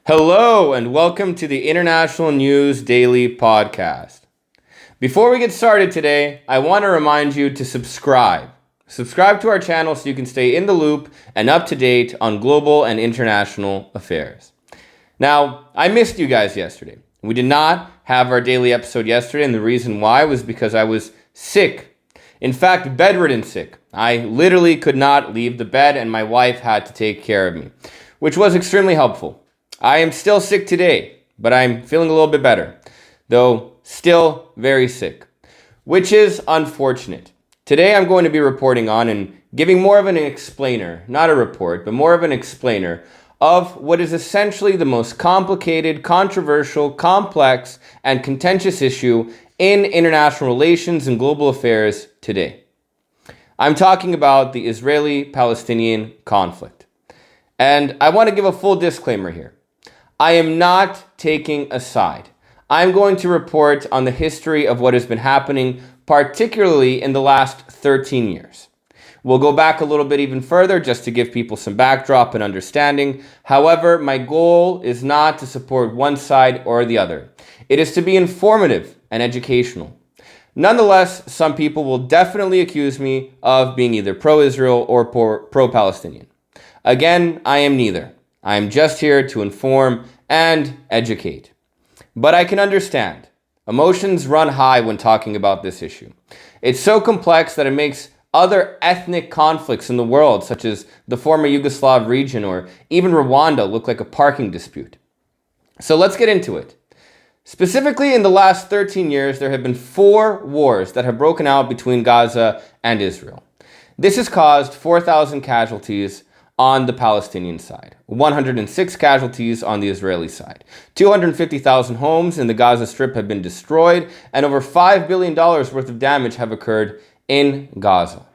Hello and welcome to the International News Daily Podcast. Before we get started today, I want to remind you to subscribe. Subscribe to our channel so you can stay in the loop and up to date on global and international affairs. Now, I missed you guys yesterday. We did not have our daily episode yesterday, and the reason why was because I was sick. In fact, bedridden sick. I literally could not leave the bed and my wife had to take care of me, which was extremely helpful. I am still sick today, but I'm feeling a little bit better, though still very sick, which is unfortunate. Today I'm going to be reporting on and giving more of an explainer, not a report, but more of an explainer of what is essentially the most complicated, controversial, complex, and contentious issue in international relations and global affairs today. I'm talking about the Israeli-Palestinian conflict. And I want to give a full disclaimer here. I am not taking a side. I'm going to report on the history of what has been happening, particularly in the last 13 years. We'll go back a little bit even further just to give people some backdrop and understanding. However, my goal is not to support one side or the other. It is to be informative and educational. Nonetheless, some people will definitely accuse me of being either pro-Israel or pro-Palestinian. Again, I am neither. I am just here to inform and educate. But I can understand. Emotions run high when talking about this issue. It's so complex that it makes other ethnic conflicts in the world, such as the former Yugoslav region or even Rwanda, look like a parking dispute. So let's get into it. Specifically, in the last 13 years, there have been 4 wars that have broken out between Gaza and Israel. This has caused 4,000 casualties on the Palestinian side, 106 casualties on the Israeli side. 250,000 homes in the Gaza Strip have been destroyed, and over $5 billion worth of damage have occurred in Gaza.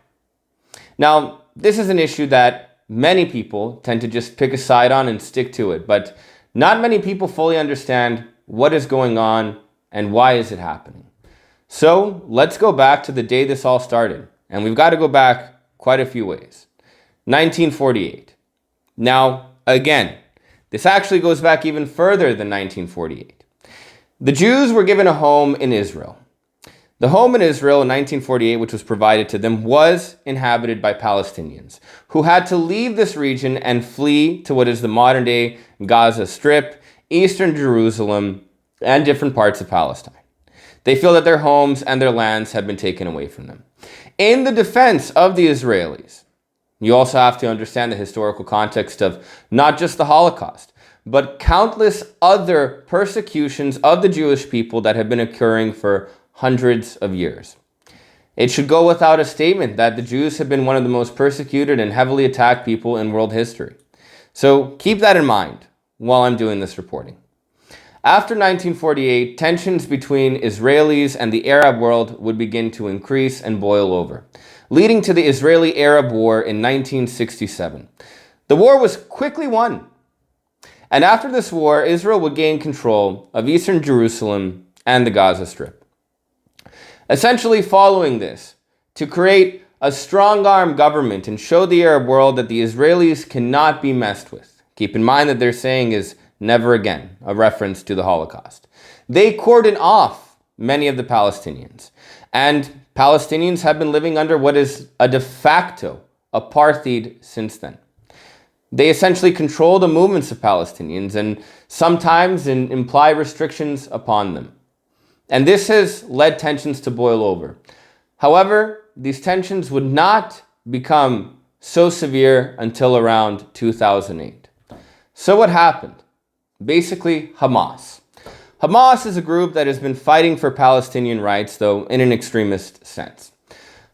Now, this is an issue that many people tend to just pick a side on and stick to it, but not many people fully understand what is going on and why is it happening. So let's go back to the day this all started, and we've got to go back quite a few ways. 1948. Now, again, this actually goes back even further than 1948. The Jews were given a home in Israel. The home in Israel in 1948, which was provided to them, was inhabited by Palestinians who had to leave this region and flee to what is the modern-day Gaza Strip, eastern Jerusalem, and different parts of Palestine. They feel that their homes and their lands have been taken away from them. In the defense of the Israelis, you also have to understand the historical context of not just the Holocaust, but countless other persecutions of the Jewish people that have been occurring for hundreds of years. It should go without a statement that the Jews have been one of the most persecuted and heavily attacked people in world history. So keep that in mind while I'm doing this reporting. After 1948, tensions between Israelis and the Arab world would begin to increase and boil over, leading to the Israeli-Arab War in 1967. The war was quickly won. And after this war, Israel would gain control of eastern Jerusalem and the Gaza Strip. Essentially following this, to create a strong-arm government and show the Arab world that the Israelis cannot be messed with. Keep in mind that their saying is never again, a reference to the Holocaust. They cordon off many of the Palestinians, and Palestinians have been living under what is a de facto apartheid since then. They essentially control the movements of Palestinians and sometimes imply restrictions upon them. And this has led tensions to boil over. However, these tensions would not become so severe until around 2008. So what happened? Basically, Hamas. Hamas is a group that has been fighting for Palestinian rights, though in an extremist sense.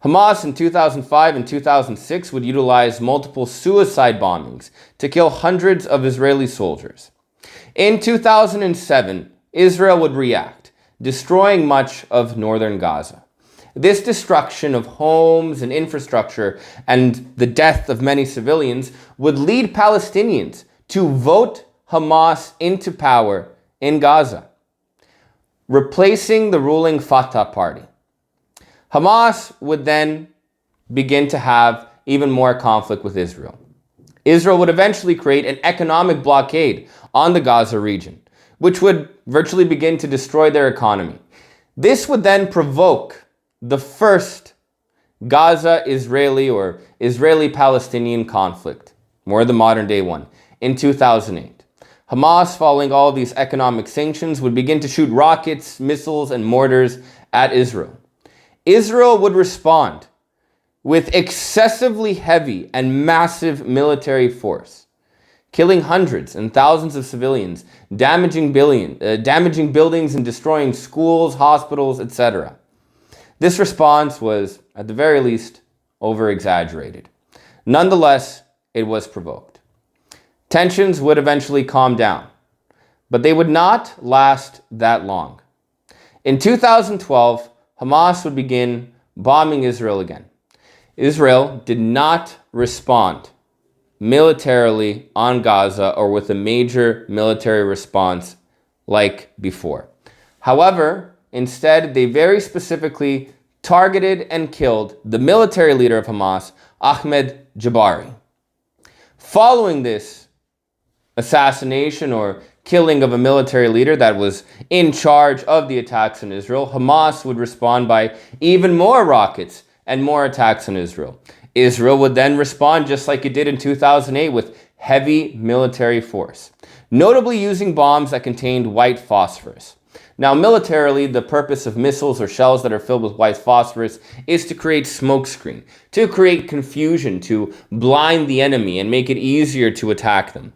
Hamas in 2005 and 2006 would utilize multiple suicide bombings to kill hundreds of Israeli soldiers. In 2007, Israel would react, destroying much of northern Gaza. This destruction of homes and infrastructure and the death of many civilians would lead Palestinians to vote Hamas into power in Gaza, replacing the ruling Fatah party. Hamas would then begin to have even more conflict with Israel. Israel would eventually create an economic blockade on the Gaza region, which would virtually begin to destroy their economy. This would then provoke the first Gaza-Israeli or Israeli-Palestinian conflict, more the modern day one, in 2008. Hamas, following all of these economic sanctions, would begin to shoot rockets, missiles, and mortars at Israel. Israel would respond with excessively heavy and massive military force, killing hundreds and thousands of civilians, damaging buildings and destroying schools, hospitals, etc. This response was, at the very least, over-exaggerated. Nonetheless, it was provoked. Tensions would eventually calm down, but they would not last that long. In 2012, Hamas would begin bombing Israel again. Israel did not respond militarily on Gaza or with a major military response like before. However, instead, they very specifically targeted and killed the military leader of Hamas, Ahmed Jabari. Following this assassination or killing of a military leader that was in charge of the attacks in Israel, Hamas would respond by even more rockets and more attacks on Israel. Israel would then respond just like it did in 2008 with heavy military force, notably using bombs that contained white phosphorus. Now, militarily, the purpose of missiles or shells that are filled with white phosphorus is to create smokescreen, to create confusion, to blind the enemy and make it easier to attack them.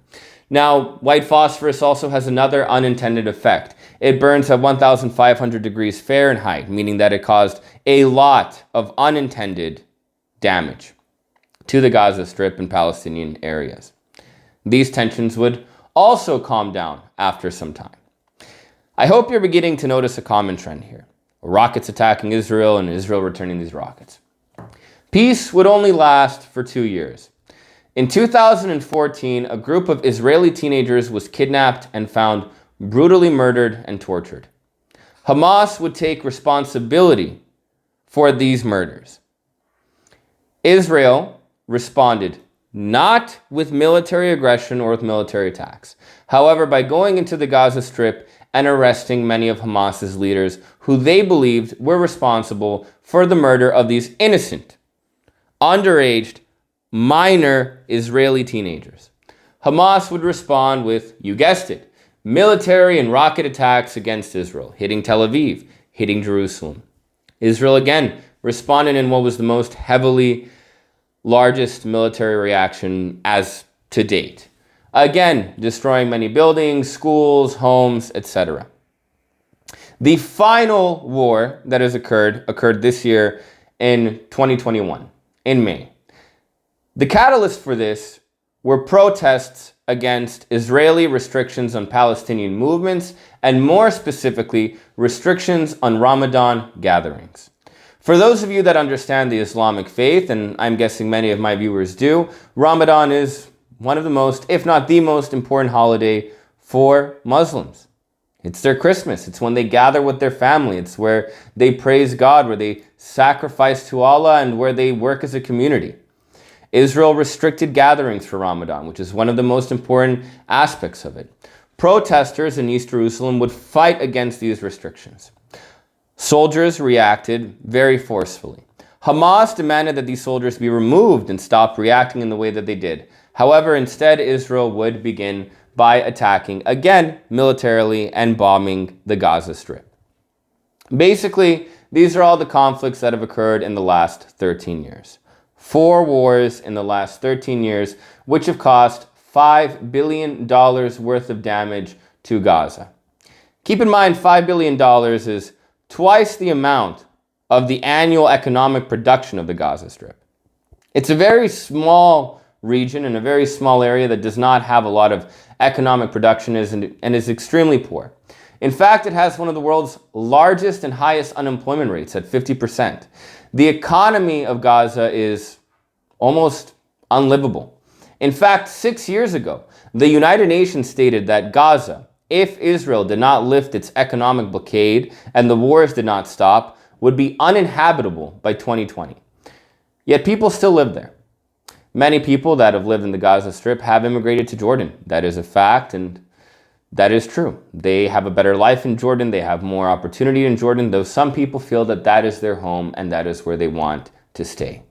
Now, white phosphorus also has another unintended effect. It burns at 1,500 degrees Fahrenheit, meaning that it caused a lot of unintended damage to the Gaza Strip and Palestinian areas. These tensions would also calm down after some time. I hope you're beginning to notice a common trend here. Rockets attacking Israel and Israel returning these rockets. Peace would only last for 2 years. In 2014, a group of Israeli teenagers was kidnapped and found brutally murdered and tortured. Hamas would take responsibility for these murders. Israel responded not with military aggression or with military attacks. However, by going into the Gaza Strip and arresting many of Hamas's leaders who they believed were responsible for the murder of these innocent, underaged, minor Israeli teenagers. Hamas would respond with, you guessed it, military and rocket attacks against Israel, hitting Tel Aviv, hitting Jerusalem. Israel again responded in what was the most largest military reaction as to date. Again, destroying many buildings, schools, homes, etc. The final war that has occurred this year in 2021, in May. The catalyst for this were protests against Israeli restrictions on Palestinian movements, and more specifically, restrictions on Ramadan gatherings. For those of you that understand the Islamic faith, and I'm guessing many of my viewers do, Ramadan is one of the most, if not the most important holiday for Muslims. It's their Christmas. It's when they gather with their family. It's where they praise God, where they sacrifice to Allah, and where they work as a community. Israel restricted gatherings for Ramadan, which is one of the most important aspects of it. Protesters in East Jerusalem would fight against these restrictions. Soldiers reacted very forcefully. Hamas demanded that these soldiers be removed and stop reacting in the way that they did. However, instead, Israel would begin by attacking, again, militarily and bombing the Gaza Strip. Basically, these are all the conflicts that have occurred in the last 13 years. 4 wars in the last 13 years, which have cost $5 billion worth of damage to Gaza. Keep in mind, $5 billion is twice the amount of the annual economic production of the Gaza Strip. It's a very small region and a very small area that does not have a lot of economic production and is extremely poor. In fact, it has one of the world's largest and highest unemployment rates at 50%. The economy of Gaza is almost unlivable. In fact, 6 years ago, the United Nations stated that Gaza, if Israel did not lift its economic blockade and the wars did not stop, would be uninhabitable by 2020. Yet people still live there. Many people that have lived in the Gaza Strip have immigrated to Jordan. That is a fact, and that is true. They have a better life in Jordan. They have more opportunity in Jordan, though some people feel that that is their home and that is where they want to stay.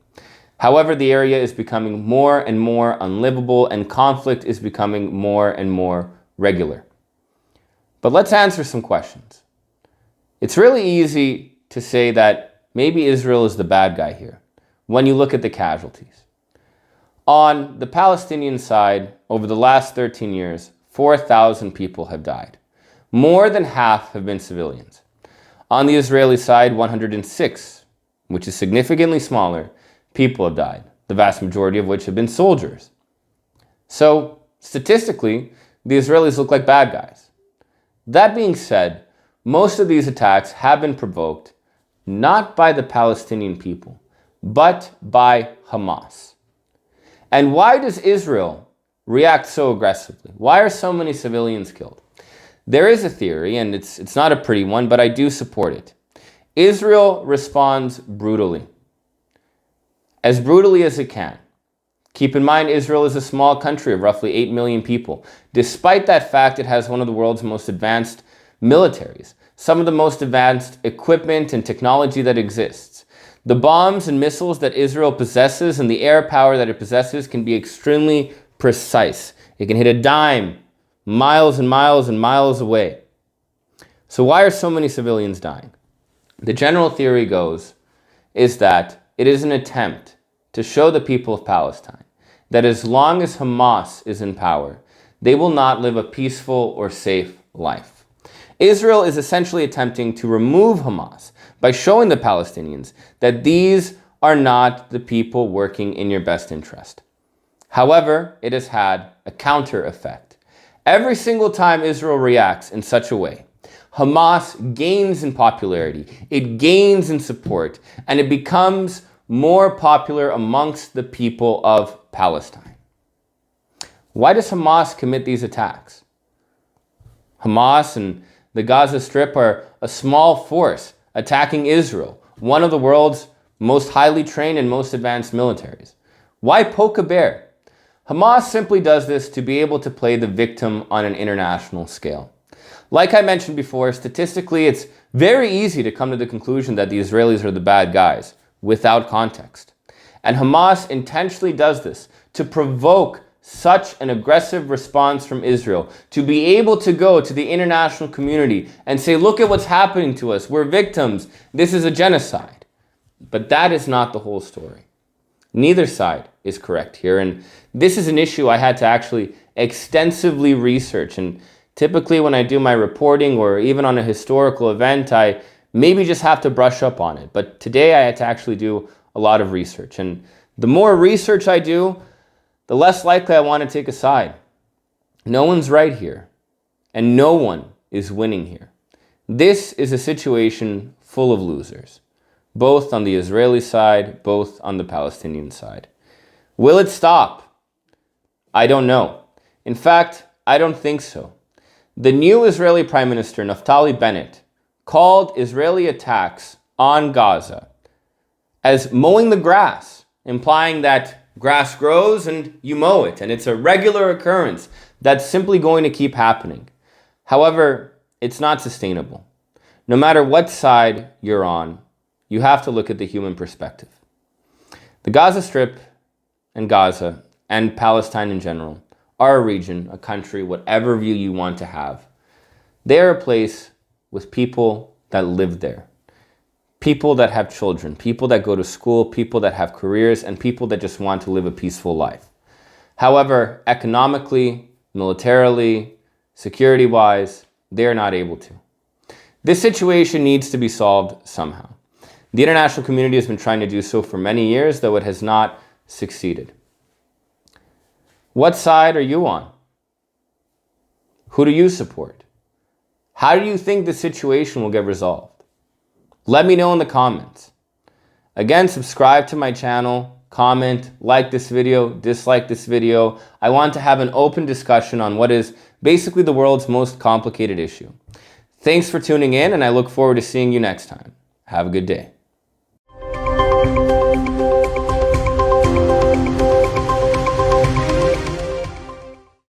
However, the area is becoming more and more unlivable and conflict is becoming more and more regular. But let's answer some questions. It's really easy to say that maybe Israel is the bad guy here when you look at the casualties. On the Palestinian side, over the last 13 years, 4,000 people have died. More than half have been civilians. On the Israeli side, 106, which is significantly smaller, people have died, the vast majority of which have been soldiers. So, statistically, the Israelis look like bad guys. That being said, most of these attacks have been provoked not by the Palestinian people, but by Hamas. And why does Israel react so aggressively? Why are so many civilians killed? There is a theory, and it's not a pretty one, but I do support it. Israel responds brutally as it can. Keep in mind, Israel is a small country of roughly 8 million people. Despite that fact, it has one of the world's most advanced militaries, some of the most advanced equipment and technology that exists. The bombs and missiles that Israel possesses and the air power that it possesses can be extremely precise. It can hit a dime miles and miles and miles away. So why are so many civilians dying? The general theory goes is that it is an attempt to show the people of Palestine that as long as Hamas is in power, they will not live a peaceful or safe life. Israel is essentially attempting to remove Hamas by showing the Palestinians that these are not the people working in your best interest. However, it has had a counter effect. Every single time Israel reacts in such a way, Hamas gains in popularity, it gains in support, and it becomes more popular amongst the people of Palestine. Why does Hamas commit these attacks? Hamas and the Gaza Strip are a small force attacking Israel, one of the world's most highly trained and most advanced militaries. Why poke a bear? Hamas simply does this to be able to play the victim on an international scale. Like I mentioned before, statistically, it's very easy to come to the conclusion that the Israelis are the bad guys without context. And Hamas intentionally does this to provoke such an aggressive response from Israel, to be able to go to the international community and say, look at what's happening to us. We're victims. This is a genocide. But that is not the whole story. Neither side is correct here. And this is an issue I had to actually extensively research. And typically when I do my reporting or even on a historical event, I maybe just have to brush up on it. But today I had to actually do a lot of research. And the more research I do, the less likely I want to take a side. No one's right here. And no one is winning here. This is a situation full of losers, both on the Israeli side, both on the Palestinian side. Will it stop? I don't know. In fact, I don't think so. The new Israeli Prime Minister, Naftali Bennett, called Israeli attacks on Gaza as mowing the grass, implying that grass grows and you mow it, and it's a regular occurrence that's simply going to keep happening. However, it's not sustainable. No matter what side you're on, you have to look at the human perspective. The Gaza Strip and Gaza and Palestine in general are a region, a country, whatever view you want to have. They're a place with people that live there. People that have children, people that go to school, people that have careers, and people that just want to live a peaceful life. However, economically, militarily, security-wise, they're not able to. This situation needs to be solved somehow. The international community has been trying to do so for many years, though it has not succeeded. What side are you on? Who do you support? How do you think the situation will get resolved? Let me know in the comments. Again, subscribe to my channel, comment, like this video, dislike this video. I want to have an open discussion on what is basically the world's most complicated issue. Thanks for tuning in, and I look forward to seeing you next time. Have a good day.